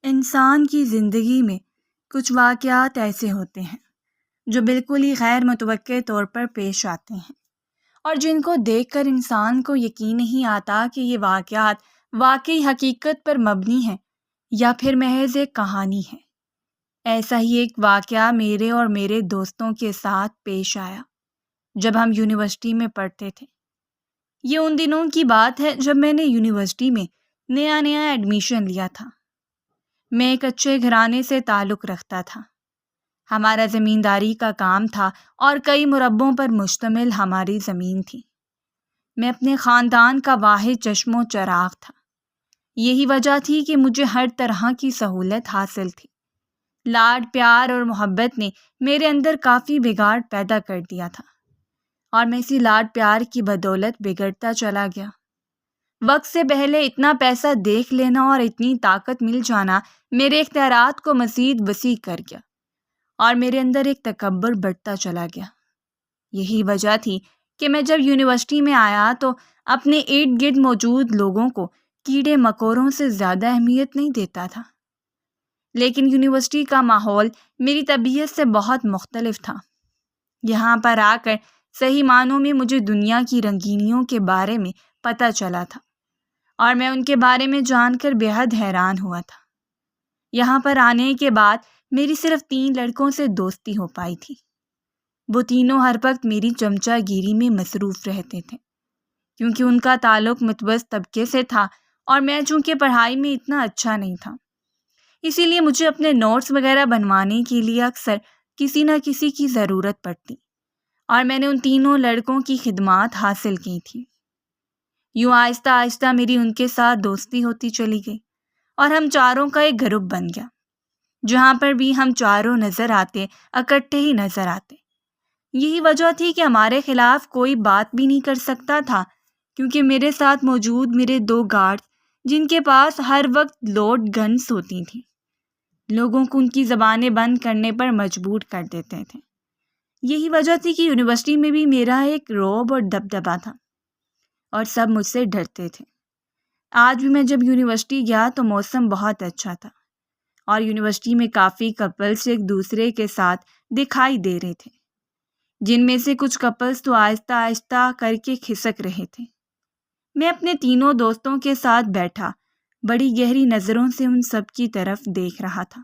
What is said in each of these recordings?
انسان کی زندگی میں کچھ واقعات ایسے ہوتے ہیں جو بالکل ہی غیر متوقع طور پر پیش آتے ہیں اور جن کو دیکھ کر انسان کو یقین نہیں آتا کہ یہ واقعات واقعی حقیقت پر مبنی ہیں یا پھر محض ایک کہانی ہے۔ ایسا ہی ایک واقعہ میرے اور میرے دوستوں کے ساتھ پیش آیا جب ہم یونیورسٹی میں پڑھتے تھے۔ یہ ان دنوں کی بات ہے جب میں نے یونیورسٹی میں نیا ایڈمیشن لیا تھا۔ میں ایک اچھے گھرانے سے تعلق رکھتا تھا۔ ہمارا زمینداری کا کام تھا اور کئی مربوں پر مشتمل ہماری زمین تھی۔ میں اپنے خاندان کا واحد چشم و چراغ تھا۔ یہی وجہ تھی کہ مجھے ہر طرح کی سہولت حاصل تھی۔ لاڈ پیار اور محبت نے میرے اندر کافی بگاڑ پیدا کر دیا تھا اور میں اسی لاڈ پیار کی بدولت بگڑتا چلا گیا۔ وقت سے پہلے اتنا پیسہ دیکھ لینا اور اتنی طاقت مل جانا میرے اختیارات کو مزید وسیع کر گیا اور میرے اندر ایک تکبر بڑھتا چلا گیا۔ یہی وجہ تھی کہ میں جب یونیورسٹی میں آیا تو اپنے ارد گرد موجود لوگوں کو کیڑے مکوڑوں سے زیادہ اہمیت نہیں دیتا تھا، لیکن یونیورسٹی کا ماحول میری طبیعت سے بہت مختلف تھا۔ یہاں پر آ کر صحیح معنوں میں مجھے دنیا کی رنگینیوں کے بارے میں پتہ چلا تھا اور میں ان کے بارے میں جان کر بے حد حیران ہوا تھا۔ یہاں پر آنے کے بعد میری صرف 3 لڑکوں سے دوستی ہو پائی تھی۔ وہ تینوں ہر وقت میری چمچہ گیری میں مصروف رہتے تھے کیونکہ ان کا تعلق متوسط طبقے سے تھا اور میں چونکہ پڑھائی میں اتنا اچھا نہیں تھا، اسی لیے مجھے اپنے نوٹس وغیرہ بنوانے کے لیے اکثر کسی نہ کسی کی ضرورت پڑتی اور میں نے ان تینوں لڑکوں کی خدمات حاصل کی تھی۔ یوں آہستہ آہستہ میری ان کے ساتھ دوستی ہوتی چلی گئی اور ہم چاروں کا ایک گروپ بن گیا۔ جہاں پر بھی ہم چاروں نظر آتے اکٹھے ہی نظر آتے۔ یہی وجہ تھی کہ ہمارے خلاف کوئی بات بھی نہیں کر سکتا تھا کیونکہ میرے ساتھ موجود میرے 2 گارڈ جن کے پاس ہر وقت لوڈ گنز ہوتی تھیں لوگوں کو ان کی زبانیں بند کرنے پر مجبور کر دیتے تھے۔ یہی وجہ تھی کہ یونیورسٹی میں بھی میرا ایک رعب اور دبدبا تھا اور سب مجھ سے ڈرتے تھے۔ آج بھی میں جب یونیورسٹی گیا تو موسم بہت اچھا تھا اور یونیورسٹی میں کافی کپلز ایک دوسرے کے ساتھ دکھائی دے رہے تھے، جن میں سے کچھ کپلز تو آہستہ آہستہ کر کے کھسک رہے تھے۔ میں اپنے تینوں دوستوں کے ساتھ بیٹھا بڑی گہری نظروں سے ان سب کی طرف دیکھ رہا تھا۔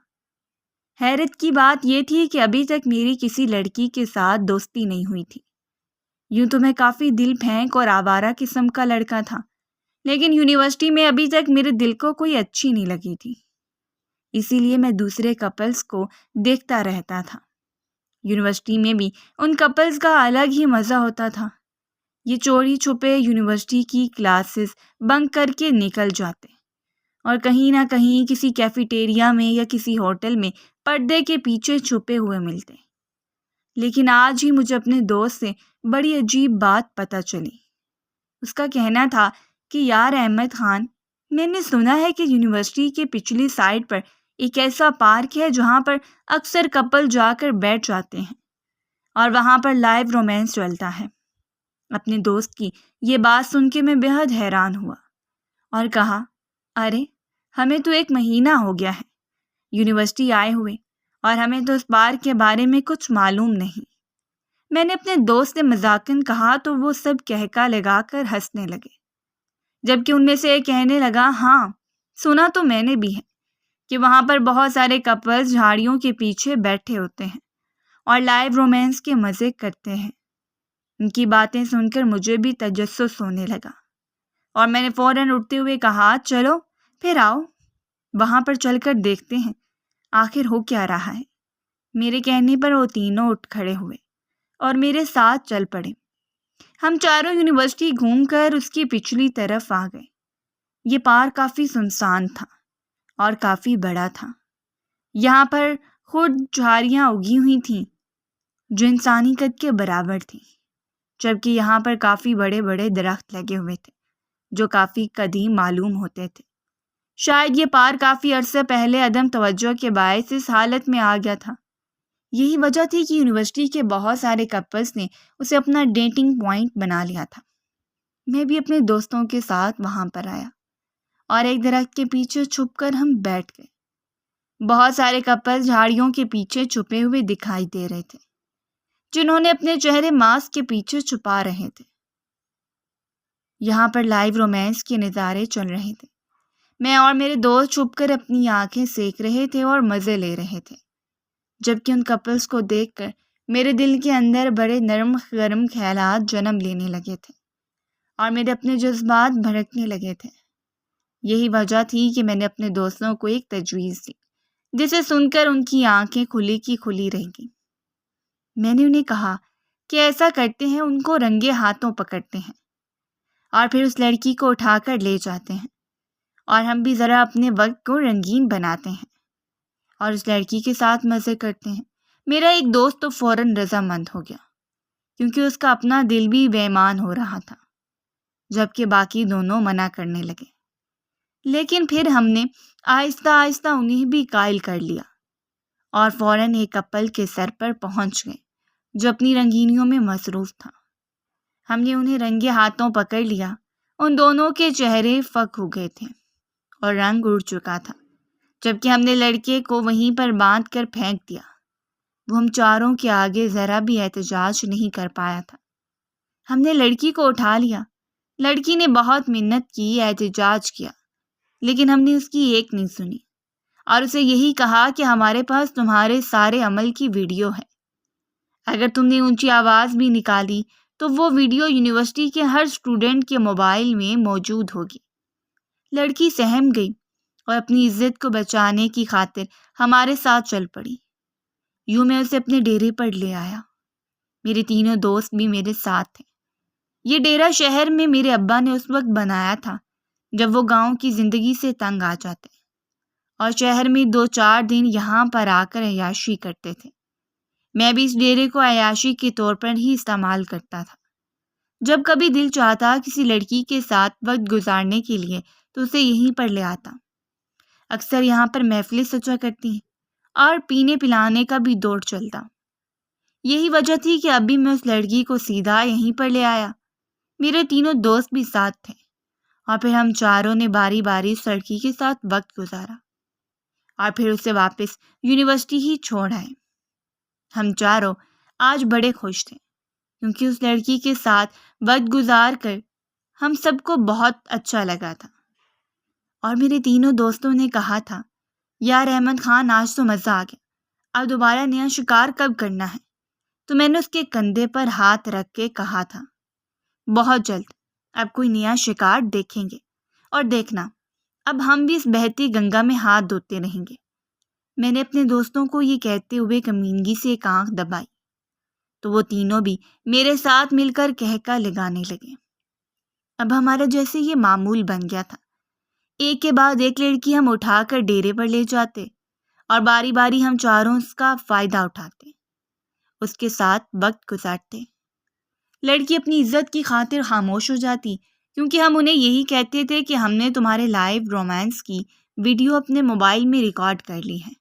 حیرت کی بات یہ تھی کہ ابھی تک میری کسی لڑکی کے ساتھ دوستی نہیں ہوئی تھی۔ یوں تو میں کافی دل پھینک اور آوارہ قسم کا لڑکا تھا، لیکن یونیورسٹی میں ابھی تک میرے دل کو کوئی اچھی نہیں لگی تھی، اسی لیے میں دوسرے کپلز کو دیکھتا رہتا تھا۔ یونیورسٹی میں بھی ان کپلز کا الگ ہی مزہ ہوتا تھا۔ یہ چوری چھپے یونیورسٹی کی کلاسز بنک کر کے نکل جاتے اور کہیں نہ کہیں کسی کیفیٹیریا میں یا کسی ہوٹل میں پردے کے پیچھے چھپے ہوئے ملتے۔ لیکن آج ہی مجھے اپنے دوست سے بڑی عجیب بات پتہ چلی۔ اس کا کہنا تھا کہ یار احمد خان، میں نے سنا ہے کہ یونیورسٹی کے پچھلی سائڈ پر ایک ایسا پارک ہے جہاں پر اکثر کپل جا کر بیٹھ جاتے ہیں اور وہاں پر لائیو رومانس چلتا ہے۔ اپنے دوست کی یہ بات سن کے میں بے حد حیران ہوا اور کہا، ارے ہمیں تو 1 مہینہ ہو گیا ہے یونیورسٹی آئے ہوئے اور ہمیں تو اس پارک کے بارے میں کچھ معلوم نہیں۔ میں نے اپنے دوست سے مذاقاً کہا تو وہ سب کہکا لگا کر ہنسنے لگے، جبکہ ان میں سے ایک کہنے لگا، ہاں سنا تو میں نے بھی ہے کہ وہاں پر بہت سارے کپلز جھاڑیوں کے پیچھے بیٹھے ہوتے ہیں اور لائیو رومانس کے مزے کرتے ہیں۔ ان کی باتیں سن کر مجھے بھی تجسس ہونے لگا اور میں نے فوراً اٹھتے ہوئے کہا، چلو پھر آؤ وہاں پر چل کر دیکھتے ہیں آخر ہو کیا رہا ہے۔ میرے کہنے پر وہ تینوں اٹھ کھڑے ہوئے اور میرے ساتھ چل پڑے۔ ہم چاروں یونیورسٹی گھوم کر اس کی پچھلی طرف آ گئے۔ یہ پارک کافی سنسان تھا اور کافی بڑا تھا۔ یہاں پر خود جھاڑیاں اگی ہوئی تھیں جو انسانی قد کے برابر تھیں، جبکہ یہاں پر کافی بڑے بڑے درخت لگے ہوئے تھے جو کافی قدیم معلوم ہوتے تھے۔ شاید یہ پارک کافی عرصے پہلے عدم توجہ کے باعث اس حالت میں آ گیا تھا۔ یہی وجہ تھی کہ یونیورسٹی کے بہت سارے کپلز نے اسے اپنا ڈیٹنگ پوائنٹ بنا لیا تھا۔ میں بھی اپنے دوستوں کے ساتھ وہاں پر آیا اور ایک درخت کے پیچھے چھپ کر ہم بیٹھ گئے بہت سارے کپل جھاڑیوں کے پیچھے چھپے ہوئے دکھائی دے رہے تھے، جنہوں نے اپنے چہرے ماسک کے پیچھے چھپا رہے تھے۔ یہاں پر لائیو رومانس کے نظارے چل رہے تھے۔ میں اور میرے دوست چھپ کر اپنی آنکھیں سیک رہے تھے اور مزے لے رہے تھے، جبکہ ان کپلز کو دیکھ کر میرے دل کے اندر بڑے نرم گرم خیالات جنم لینے لگے تھے اور میرے اپنے جذبات بھڑکنے لگے تھے۔ یہی وجہ تھی کہ میں نے اپنے دوستوں کو ایک تجویز دی، جسے سن کر ان کی آنکھیں کھلی کی کھلی رہ گئیں۔ میں نے انہیں کہا کہ ایسا کرتے ہیں ان کو رنگے ہاتھوں پکڑتے ہیں اور پھر اس لڑکی کو اٹھا کر لے جاتے ہیں، اور ہم بھی ذرا اپنے وقت کو رنگین بناتے ہیں اور اس لڑکی کے ساتھ مزے کرتے ہیں۔ میرا ایک دوست تو فوراً رضامند ہو گیا، کیونکہ اس کا اپنا دل بھی بے ایمان ہو رہا تھا، جبکہ باقی دونوں منع کرنے لگے۔ لیکن پھر ہم نے آہستہ آہستہ انہیں بھی قائل کر لیا اور فوراً ایک کپل کے سر پر پہنچ گئے جو اپنی رنگینیوں میں مصروف تھا۔ ہم نے انہیں رنگے ہاتھوں پکڑ لیا۔ ان دونوں کے چہرے فک ہو گئے تھے اور رنگ اڑ چکا تھا، جبکہ ہم نے لڑکے کو وہیں پر باندھ کر پھینک دیا۔ وہ ہم چاروں کے آگے ذرا بھی احتجاج نہیں کر پایا تھا۔ ہم نے لڑکی کو اٹھا لیا۔ لڑکی نے بہت منت کی، احتجاج کیا، لیکن ہم نے اس کی ایک نہیں سنی اور اسے یہی کہا کہ ہمارے پاس تمہارے سارے عمل کی ویڈیو ہے۔ اگر تم نے اونچی آواز بھی نکالی تو وہ ویڈیو یونیورسٹی کے ہر اسٹوڈنٹ کے موبائل میں موجود ہوگی۔ لڑکی سہم گئی اور اپنی عزت کو بچانے کی خاطر ہمارے ساتھ چل پڑی۔ یوں میں اسے اپنے ڈیرے پر لے آیا۔ میرے تینوں دوست بھی میرے ساتھ تھے۔ یہ ڈیرا شہر میں میرے ابا نے اس وقت بنایا تھا جب وہ گاؤں کی زندگی سے تنگ آ جاتے اور شہر میں 2-4 دن یہاں پر آ کر عیاشی کرتے تھے۔ میں بھی اس ڈیرے کو عیاشی کے طور پر ہی استعمال کرتا تھا۔ جب کبھی دل چاہتا کسی لڑکی کے ساتھ وقت گزارنے کے لیے تو اسے یہیں پر لے آتا۔ اکثر یہاں پر محفلیں سجا کرتی ہیں اور پینے پلانے کا بھی دور چلتا۔ یہی وجہ تھی کہ اب بھی میں اس لڑکی کو سیدھا یہیں پر لے آیا۔ میرے تینوں دوست بھی ساتھ تھے اور پھر ہم چاروں نے باری باری اس لڑکی کے ساتھ وقت گزارا اور پھر اسے واپس یونیورسٹی ہی چھوڑ آئے۔ ہم چاروں آج بڑے خوش تھے کیونکہ اس لڑکی کے ساتھ وقت گزار کر ہم سب کو بہت اچھا لگا تھا۔ اور میرے تینوں دوستوں نے کہا تھا، یار احمد خان آج تو مزہ آ گیا، اب دوبارہ نیا شکار کب کرنا ہے؟ تو میں نے اس کے کندھے پر ہاتھ رکھ کے کہا تھا، بہت جلد اب کوئی نیا شکار دیکھیں گے، اور دیکھنا اب ہم بھی اس بہتی گنگا میں ہاتھ دھوتے رہیں گے۔ میں نے اپنے دوستوں کو یہ کہتے ہوئے کمینگی سے ایک آنکھ دبائی تو وہ تینوں بھی میرے ساتھ مل کر کہکا لگانے لگے۔ اب ہمارا جیسے یہ معمول بن گیا تھا، ایک کے بعد ایک لڑکی ہم اٹھا کر ڈیرے پر لے جاتے اور باری باری ہم چاروں اس کا فائدہ اٹھاتے، اس کے ساتھ وقت گزارتے۔ لڑکی اپنی عزت کی خاطر خاموش ہو جاتی کیونکہ ہم انہیں یہی کہتے تھے کہ ہم نے تمہارے لائیو رومانس کی ویڈیو اپنے موبائل میں ریکارڈ کر لی ہے۔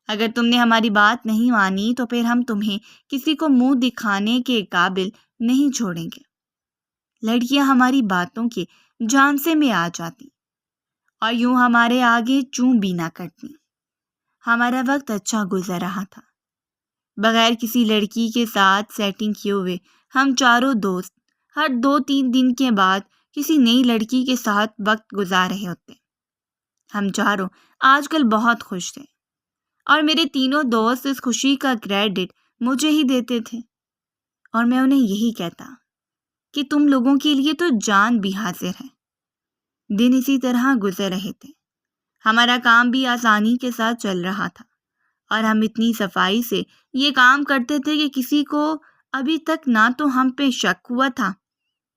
اگر تم نے ہماری بات نہیں مانی تو پھر ہم تمہیں کسی کو منہ دکھانے کے قابل نہیں چھوڑیں گے۔ لڑکیاں ہماری باتوں کے جھانسے میں آ جاتی اور یوں ہمارے آگے چوں بھی نہ کرتی۔ ہمارا وقت اچھا گزر رہا تھا۔ بغیر کسی لڑکی کے ساتھ سیٹنگ کیے ہوئے ہم چاروں دوست ہر 2-3 دن کے بعد کسی نئی لڑکی کے ساتھ وقت گزار رہے ہوتے۔ ہم چاروں آج کل بہت خوش تھے اور میرے تینوں دوست اس خوشی کا کریڈٹ مجھے ہی دیتے تھے، اور میں انہیں یہی کہتا کہ تم لوگوں کے لیے تو جان بھی حاضر ہے۔ دن اسی طرح گزر رہے تھے۔ ہمارا کام بھی آسانی کے ساتھ چل رہا تھا اور ہم اتنی صفائی سے یہ کام کرتے تھے کہ کسی کو ابھی تک نہ تو ہم پہ شک ہوا تھا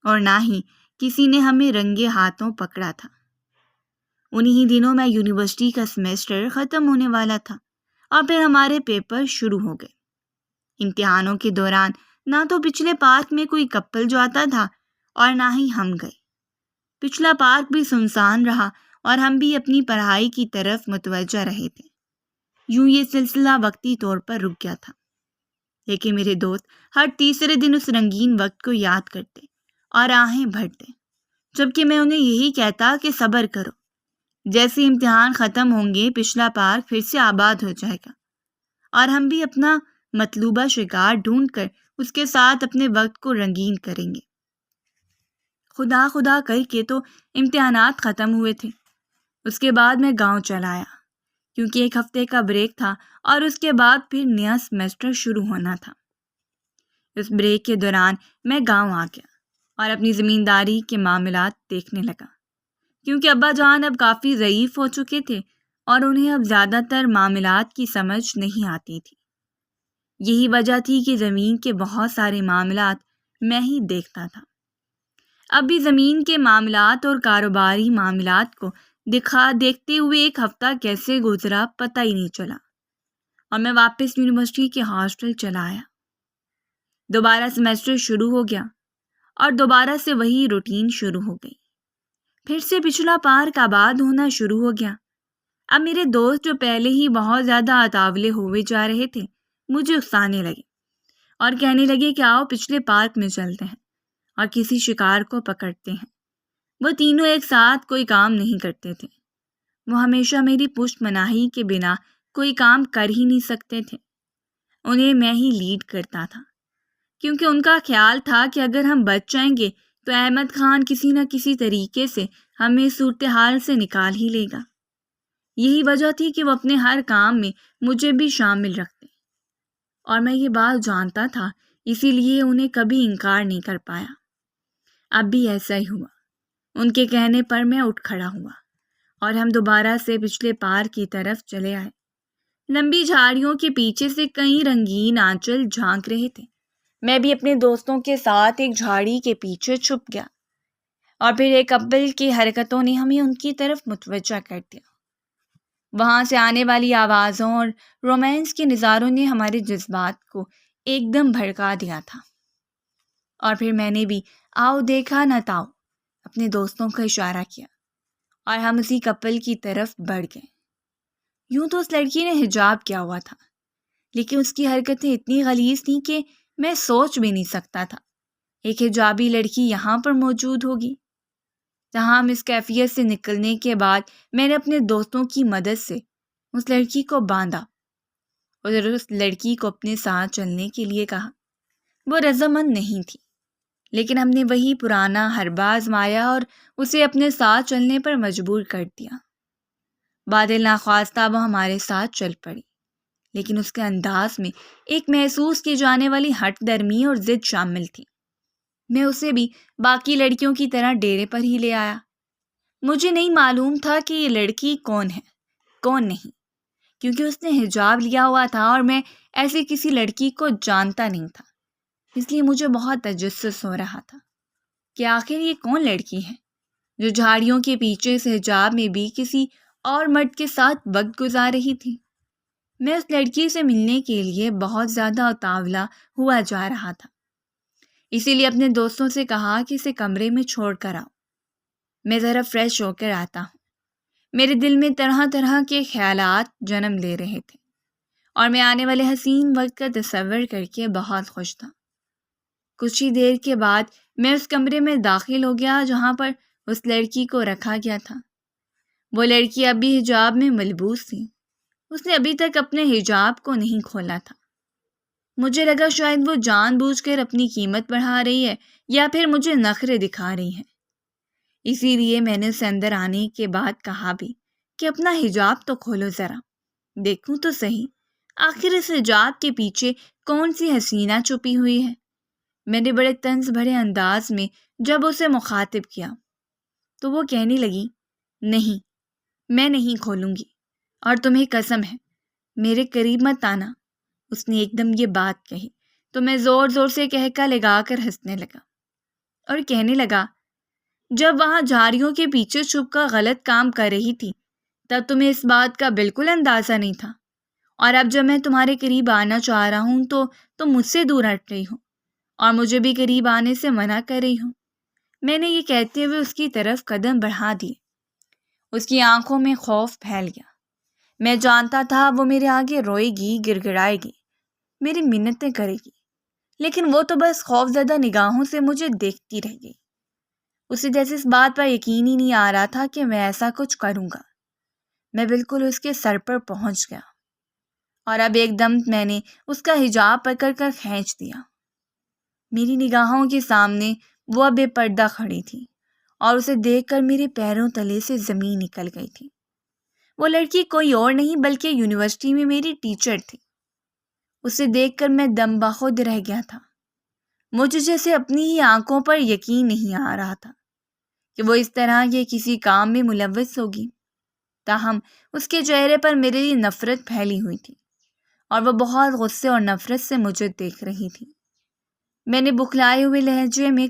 اور نہ ہی کسی نے ہمیں رنگے ہاتھوں پکڑا تھا۔ انہی دنوں میں یونیورسٹی کا سیمیسٹر ختم ہونے والا تھا اور پھر ہمارے پیپر شروع ہو گئے۔ امتحانوں کے دوران نہ تو پچھلے پارک میں کوئی کپل جاتا تھا اور نہ ہی ہم گئے۔ پچھلا پارک بھی سنسان رہا اور ہم بھی اپنی پڑھائی کی طرف متوجہ رہے تھے۔ یوں یہ سلسلہ وقتی طور پر رک گیا تھا، لیکن میرے دوست ہر تیسرے دن اس رنگین وقت کو یاد کرتے اور آہیں بھرتے، جبکہ میں انہیں یہی کہتا کہ صبر کرو، جیسے امتحان ختم ہوں گے پچھلا پارک پھر سے آباد ہو جائے گا اور ہم بھی اپنا مطلوبہ شکار ڈھونڈ کر اس کے ساتھ اپنے وقت کو رنگین کریں گے۔ خدا خدا کر کے تو امتحانات ختم ہوئے تھے۔ اس کے بعد میں گاؤں چلا آیا کیونکہ 1 ہفتے کا بریک تھا اور اس کے بعد پھر نیا سیمسٹر شروع ہونا تھا۔ اس بریک کے دوران میں گاؤں آ گیا اور اپنی زمینداری کے معاملات دیکھنے لگا، کیونکہ ابا جان اب کافی ضعیف ہو چکے تھے اور انہیں اب زیادہ تر معاملات کی سمجھ نہیں آتی تھی۔ یہی وجہ تھی کہ زمین کے بہت سارے معاملات میں ہی دیکھتا تھا۔ اب بھی زمین کے معاملات اور کاروباری معاملات کو دیکھتے ہوئے 1 ہفتہ کیسے گزرا پتہ ہی نہیں چلا اور میں واپس یونیورسٹی کے ہاسٹل چلا آیا۔ دوبارہ سیمسٹر شروع ہو گیا اور دوبارہ سے وہی روٹین شروع ہو گئی۔ پھر سے پچھلا پارک آباد ہونا شروع ہو گیا۔ اب میرے دوست جو پہلے ہی بہت زیادہ اتاولے ہوئے جا رہے تھے مجھے اکسانے لگے اور کہنے لگے کہ آؤ پچھلے پارک میں چلتے ہیں اور کسی شکار کو پکڑتے ہیں۔ وہ تینوں ایک ساتھ کوئی کام نہیں کرتے تھے۔ وہ ہمیشہ میری پشت مناہی کے بنا کوئی کام کر ہی نہیں سکتے تھے۔ انہیں میں ہی لیڈ کرتا تھا کیونکہ ان کا خیال تھا کہ اگر ہم بچ جائیں گے تو احمد خان کسی نہ کسی طریقے سے ہمیں اس صورتحال سے نکال ہی لے گا۔ یہی وجہ تھی کہ وہ اپنے ہر کام میں مجھے بھی شامل رکھتے اور میں یہ بات جانتا تھا، اسی لیے انہیں کبھی انکار نہیں کر پایا۔ اب بھی ایسا ہی ہوا۔ ان کے کہنے پر میں اٹھ کھڑا ہوا اور ہم دوبارہ سے پچھلے پارک کی طرف چلے آئے۔ لمبی جھاڑیوں کے پیچھے سے کئی رنگین آنچل جھانک رہے تھے۔ میں بھی اپنے دوستوں کے ساتھ ایک جھاڑی کے پیچھے چھپ گیا اور پھر ایک کپل کی حرکتوں نے ہمیں ان کی طرف متوجہ کر دیا۔ وہاں سے آنے والی آوازوں اور رومانس کے نظاروں نے ہمارے جذبات کو ایک دم بھڑکا دیا تھا، اور پھر میں نے بھی آؤ دیکھا نہ تاؤ اپنے دوستوں کا اشارہ کیا اور ہم اسی کپل کی طرف بڑھ گئے۔ یوں تو اس لڑکی نے حجاب کیا ہوا تھا، لیکن اس کی حرکتیں اتنی غلیظ تھیں کہ میں سوچ بھی نہیں سکتا تھا ایک حجابی لڑکی یہاں پر موجود ہوگی۔ جہاں ہم اس کیفیت سے نکلنے کے بعد میں نے اپنے دوستوں کی مدد سے اس لڑکی کو باندھا اور اس لڑکی کو اپنے ساتھ چلنے کے لیے کہا۔ وہ رضامند نہیں تھی، لیکن ہم نے وہی پرانا حربہ آزمایا اور اسے اپنے ساتھ چلنے پر مجبور کر دیا۔ بادل ناخواستہ وہ ہمارے ساتھ چل پڑی، لیکن اس کے انداز میں ایک محسوس کی جانے والی ہٹ درمی اور ضد شامل تھی۔ میں اسے بھی باقی لڑکیوں کی طرح ڈیرے پر ہی لے آیا۔ مجھے نہیں معلوم تھا کہ یہ لڑکی کون ہے کون نہیں، کیونکہ اس نے حجاب لیا ہوا تھا اور میں ایسی کسی لڑکی کو جانتا نہیں تھا۔ اس لیے مجھے بہت تجسس ہو رہا تھا کہ آخر یہ کون لڑکی ہے جو جھاڑیوں کے پیچھے سے حجاب میں بھی کسی اور مرد کے ساتھ وقت گزار رہی تھی۔ میں اس لڑکی سے ملنے کے لیے بہت زیادہ اتاولا ہوا جا رہا تھا، اسی لیے اپنے دوستوں سے کہا کہ اسے کمرے میں چھوڑ کر آؤ، میں ذرا فریش ہو کر آتا ہوں۔ میرے دل میں طرح طرح کے خیالات جنم لے رہے تھے اور میں آنے والے حسین وقت کا تصور کر کے بہت خوش تھا۔ کچھ ہی دیر کے بعد میں اس کمرے میں داخل ہو گیا جہاں پر اس لڑکی کو رکھا گیا تھا۔ وہ لڑکی اب بھی حجاب میں ملبوس تھی۔ اس نے ابھی تک اپنے حجاب کو نہیں کھولا تھا۔ مجھے لگا شاید وہ جان بوجھ کر اپنی قیمت بڑھا رہی ہے یا پھر مجھے نخرے دکھا رہی ہے۔ اسی لیے میں نے اسے اندر آنے کے بعد کہا بھی کہ اپنا حجاب تو کھولو ذرا، دیکھوں تو صحیح آخر اس حجاب کے پیچھے کون سی حسینہ چھپی ہوئی ہے۔ میں نے بڑے طنز بھرے انداز میں جب اسے مخاطب کیا تو وہ کہنے لگی، نہیں میں نہیں کھولوں گی، اور تمہیں قسم ہے میرے قریب مت آنا۔ اس نے ایک دم یہ بات کہی تو میں زور زور سے کہکا لگا کر ہنسنے لگا اور کہنے لگا، جب وہاں جھاڑیوں کے پیچھے چھپ کر غلط کام کر رہی تھی تب تمہیں اس بات کا بالکل اندازہ نہیں تھا، اور اب جب میں تمہارے قریب آنا چاہ رہا ہوں تو تم مجھ سے دور ہٹ رہی ہو اور مجھے بھی قریب آنے سے منع کر رہی ہو۔ میں نے یہ کہتے ہوئے اس کی طرف قدم بڑھا دیے۔ اس کی آنکھوں میں خوف پھیل گیا۔ میں جانتا تھا وہ میرے آگے روئے گی، گڑ گڑائے گی، میری منتیں کرے گی، لیکن وہ تو بس خوف زدہ نگاہوں سے مجھے دیکھتی رہ گئی۔ اسے جیسے اس بات پر یقین ہی نہیں آ رہا تھا کہ میں ایسا کچھ کروں گا۔ میں بالکل اس کے سر پر پہنچ گیا اور اب ایک دم میں نے اس کا حجاب پکڑ کر کھینچ دیا۔ میری نگاہوں کے سامنے وہ بے پردہ کھڑی تھی اور اسے دیکھ کر میرے پیروں تلے سے زمین نکل گئی تھی۔ وہ لڑکی کوئی اور نہیں بلکہ یونیورسٹی میں میری ٹیچر تھی۔ اسے دیکھ کر میں دم بخود رہ گیا تھا۔ مجھے جیسے اپنی ہی آنکھوں پر یقین نہیں آ رہا تھا کہ وہ اس طرح کے کسی کام میں ملوث ہوگی۔ تاہم اس کے چہرے پر میرے لیے نفرت پھیلی ہوئی تھی اور وہ بہت غصے اور نفرت سے مجھے دیکھ رہی تھی۔ میں نے بکھلائے ہوئے لہجے میں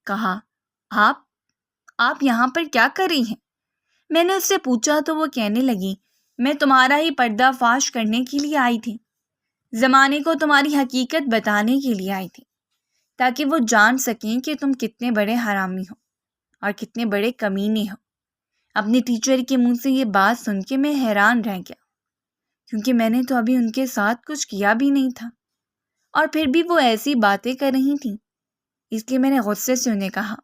کہا، آپ یہاں پر کیا کر رہی ہیں؟ میں نے اس سے پوچھا تو وہ کہنے لگی، میں تمہارا ہی پردہ فاش کرنے کے لیے آئی تھی، زمانے کو تمہاری حقیقت بتانے کے لیے آئی تھی، تاکہ وہ جان سکیں کہ تم کتنے بڑے حرامی ہو اور کتنے بڑے کمینے ہو۔ اپنی ٹیچر کے منہ سے یہ بات سن کے میں حیران رہ گیا، کیونکہ میں نے تو ابھی ان کے ساتھ کچھ کیا بھی نہیں تھا، اور پھر بھی وہ ایسی باتیں کر رہی تھیں۔ اس لیے میں نے غصے سے انہیں کہا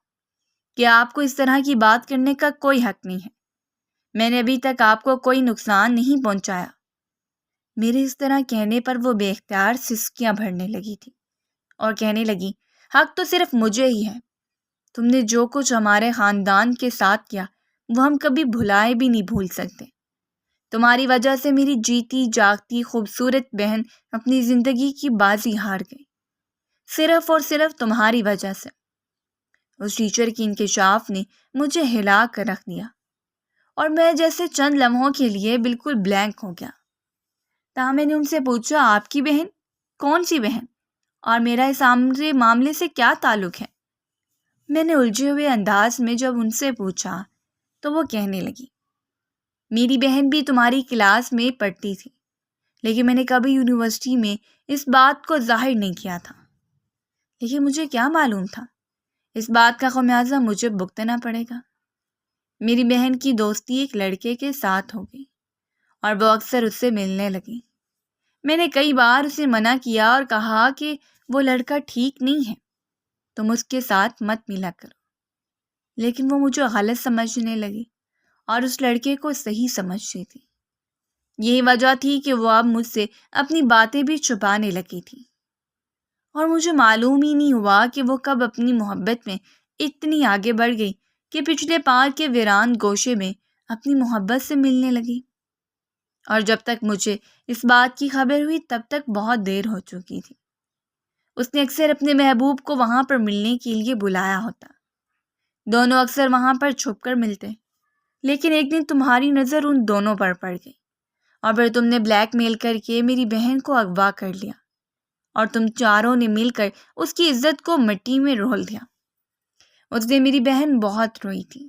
کہ آپ کو اس طرح کی بات کرنے کا کوئی حق نہیں ہے، میں نے ابھی تک آپ کو کوئی نقصان نہیں پہنچایا۔ میرے اس طرح کہنے پر وہ بے اختیار سسکیاں بھرنے لگی تھی اور کہنے لگی، حق تو صرف مجھے ہی ہے، تم نے جو کچھ ہمارے خاندان کے ساتھ کیا وہ ہم کبھی بھلائے بھی نہیں بھول سکتے۔ تمہاری وجہ سے میری جیتی جاگتی خوبصورت بہن اپنی زندگی کی بازی ہار گئی، صرف اور صرف تمہاری وجہ سے۔ اس ٹیچر کی انکشاف نے مجھے ہلا کر رکھ دیا اور میں جیسے چند لمحوں کے لیے بالکل بلینک ہو گیا۔ تاہم میں نے ان سے پوچھا، آپ کی بہن؟ کون سی بہن؟ اور میرا اس معاملے سے کیا تعلق ہے؟ میں نے الجھے ہوئے انداز میں جب ان سے پوچھا تو وہ کہنے لگی، میری بہن بھی تمہاری کلاس میں پڑھتی تھی، لیکن میں نے کبھی یونیورسٹی میں اس بات کو ظاہر نہیں کیا تھا، لیکن مجھے کیا معلوم تھا اس بات کا خمیازہ مجھے بھگتنا پڑے گا۔ میری بہن کی دوستی ایک لڑکے کے ساتھ ہو گئی اور وہ اکثر اس سے ملنے لگی۔ میں نے کئی بار اسے منع کیا اور کہا کہ وہ لڑکا ٹھیک نہیں ہے، تم اس کے ساتھ مت ملا کرو، لیکن وہ مجھے غلط سمجھنے لگی اور اس لڑکے کو صحیح سمجھتی تھی۔ یہی وجہ تھی کہ وہ اب مجھ سے اپنی باتیں بھی چھپانے لگی تھی، اور مجھے معلوم ہی نہیں ہوا کہ وہ کب اپنی محبت میں اتنی آگے بڑھ گئی کہ پچھلے پارک کے ویران گوشے میں اپنی محبت سے ملنے لگی، اور جب تک مجھے اس بات کی خبر ہوئی تب تک بہت دیر ہو چکی تھی۔ اس نے اکثر اپنے محبوب کو وہاں پر ملنے کے لیے بلایا ہوتا، دونوں اکثر وہاں پر چھپ کر ملتے، لیکن ایک دن تمہاری نظر ان دونوں پر پڑ گئی اور پھر تم نے بلیک میل کر کے میری بہن کو اغوا کر لیا اور تم چاروں نے مل کر اس کی عزت کو مٹی میں رول دیا۔ اس دن میری بہن بہت روئی تھی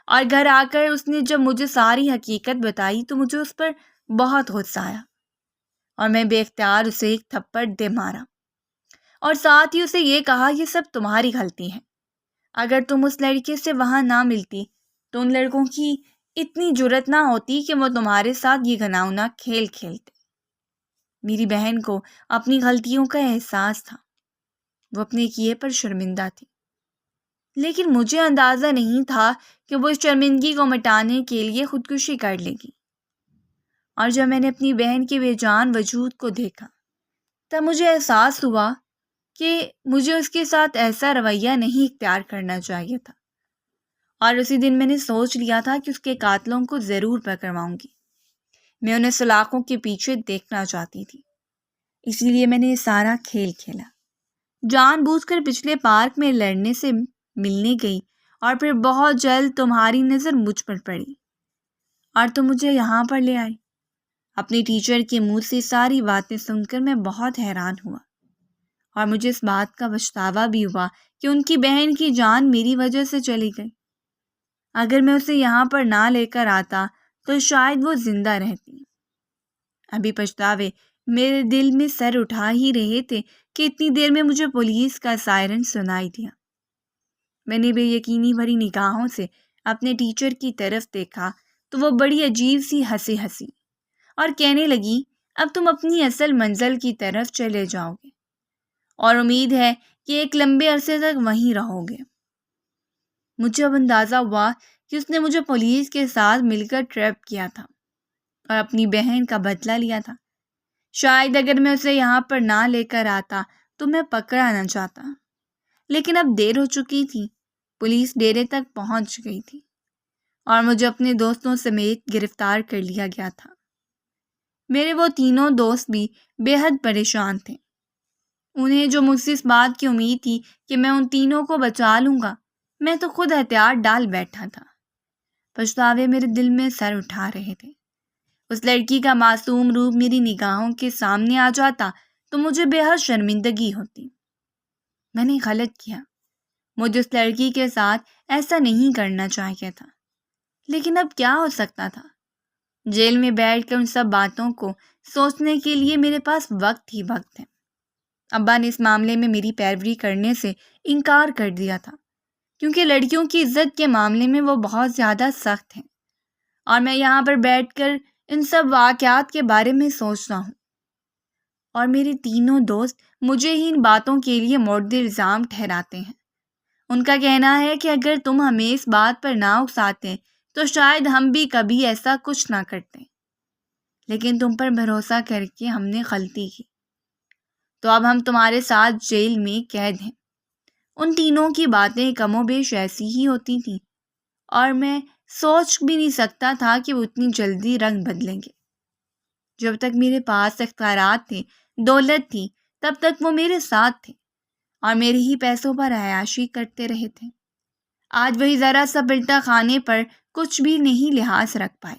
اور گھر آ کر اس نے جب مجھے ساری حقیقت بتائی تو مجھے اس پر بہت غصہ آیا اور میں بے اختیار اسے ایک تھپڑ دے مارا اور ساتھ ہی اسے یہ کہا، یہ سب تمہاری غلطی ہے، اگر تم اس لڑکے سے وہاں نہ ملتی تو ان لڑکوں کی اتنی جرأت نہ ہوتی کہ وہ تمہارے ساتھ یہ گھناؤنا کھیل کھیلتے۔ میری بہن کو اپنی غلطیوں کا احساس تھا، وہ اپنے کیے پر شرمندہ تھی، لیکن مجھے اندازہ نہیں تھا کہ وہ اس شرمندگی کو مٹانے کے لیے خودکشی کر لے گی۔ اور جب میں نے اپنی بہن کے بے جان وجود کو دیکھا تب مجھے احساس ہوا کہ مجھے اس کے ساتھ ایسا رویہ نہیں اختیار کرنا چاہیے تھا، اور اسی دن میں نے سوچ لیا تھا کہ اس کے قاتلوں کو ضرور پکڑواؤں گی۔ میں انہیں سلاخوں کے پیچھے دیکھنا چاہتی تھی، اسی لیے میں نے یہ سارا کھیل کھیلا، جان بوجھ کر پچھلے پارک میں لڑنے سے ملنے گئی، اور پھر بہت جلد تمہاری نظر مجھ پر پڑی اور تم مجھے یہاں پر لے آئی۔ اپنی ٹیچر کے منہ سے ساری باتیں سن کر میں بہت حیران ہوا، اور مجھے اس بات کا پچھتاوا بھی ہوا کہ ان کی بہن کی جان میری وجہ سے چلی گئی۔ اگر میں اسے یہاں پر نہ لے کر آتا تو شاید وہ زندہ رہتی۔ ابھی پچھتاوے میرے دل میں سر اٹھا ہی رہے تھے کہ اتنی دیر میں مجھے پولیس کا سائرن سنائی دیا۔ میں نے بے یقینی بھری نگاہوں سے اپنے ٹیچر کی طرف دیکھا تو وہ بڑی عجیب سی ہنسی اور کہنے لگی، اب تم اپنی اصل منزل کی طرف چلے جاؤ گے اور امید ہے کہ ایک لمبے عرصے تک وہیں رہو گے۔ مجھے اب اندازہ ہوا کہ اس نے مجھے پولیس کے ساتھ مل کر ٹریپ کیا تھا، اور اپنی بہن کا بدلہ لیا تھا۔ شاید اگر میں اسے یہاں پر نہ لے کر آتا تو میں پکڑا نہ جاتا، لیکن اب دیر ہو چکی تھی۔ پولیس ڈیرے تک پہنچ گئی تھی اور مجھے اپنے دوستوں سمیت گرفتار کر لیا گیا تھا۔ میرے وہ تینوں دوست بھی بے حد پریشان تھے۔ انہیں جو مجھ سے اس بات کی امید تھی کہ میں ان تینوں کو بچا لوں گا، میں تو خود ہتھیار ڈال بیٹھا تھا۔ پچھتاوے میرے دل میں سر اٹھا رہے تھے۔ اس لڑکی کا معصوم روپ میری نگاہوں کے سامنے آ جاتا تو مجھے بے حد شرمندگی ہوتی۔ میں نے غلط کیا، مجھے اس لڑکی کے ساتھ ایسا نہیں کرنا چاہیے تھا، لیکن اب کیا ہو سکتا تھا؟ جیل میں بیٹھ کر ان سب باتوں کو سوچنے کے لیے میرے پاس وقت ہی وقت ہے۔ ابا نے اس معاملے میں میری پیروی کرنے سے انکار کر دیا تھا، کیونکہ لڑکیوں کی عزت کے معاملے میں وہ بہت زیادہ سخت ہیں، اور میں یہاں پر بیٹھ کر ان سب واقعات کے بارے میں سوچتا ہوں، اور میرے تینوں دوست مجھے ہی ان باتوں کے لیے مورد الزام ٹھہراتے ہیں۔ ان کا کہنا ہے کہ اگر تم ہمیں اس بات پر نہ اکساتے تو شاید ہم بھی کبھی ایسا کچھ نہ کرتے، لیکن تم پر بھروسہ کر کے ہم نے غلطی کی، تو اب ہم تمہارے ساتھ جیل میں قید ہیں۔ ان تینوں کی باتیں کم و بیش ایسی ہی ہوتی تھیں، اور میں سوچ بھی نہیں سکتا تھا کہ وہ اتنی جلدی رنگ بدلیں گے۔ جب تک میرے پاس اختیارات تھے، دولت تھی، تب تک وہ میرے ساتھ تھے اور میرے ہی پیسوں پر عیاشی کرتے رہے تھے۔ آج وہی ذرا سا پلٹا کھانے پر کچھ بھی نہیں لحاظ رکھ پائے۔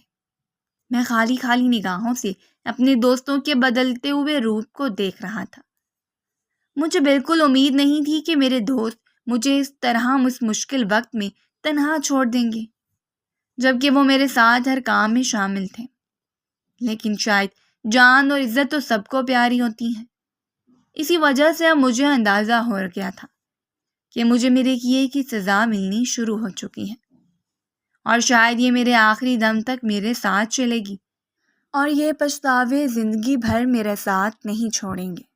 میں خالی خالی نگاہوں سے اپنے دوستوں کے بدلتے ہوئے روپ کو دیکھ رہا تھا۔ مجھے بالکل امید نہیں تھی کہ میرے دوست مجھے اس طرح اس مشکل وقت میں تنہا چھوڑ دیں گے، جبکہ وہ میرے ساتھ ہر کام میں شامل تھے۔ لیکن شاید جان اور عزت تو سب کو پیاری ہوتی ہیں، اسی وجہ سے اب مجھے اندازہ ہو گیا تھا کہ مجھے میرے کیے کی سزا ملنی شروع ہو چکی ہے، اور شاید یہ میرے آخری دم تک میرے ساتھ چلے گی، اور یہ پچھتاوے زندگی بھر میرے ساتھ نہیں چھوڑیں گے۔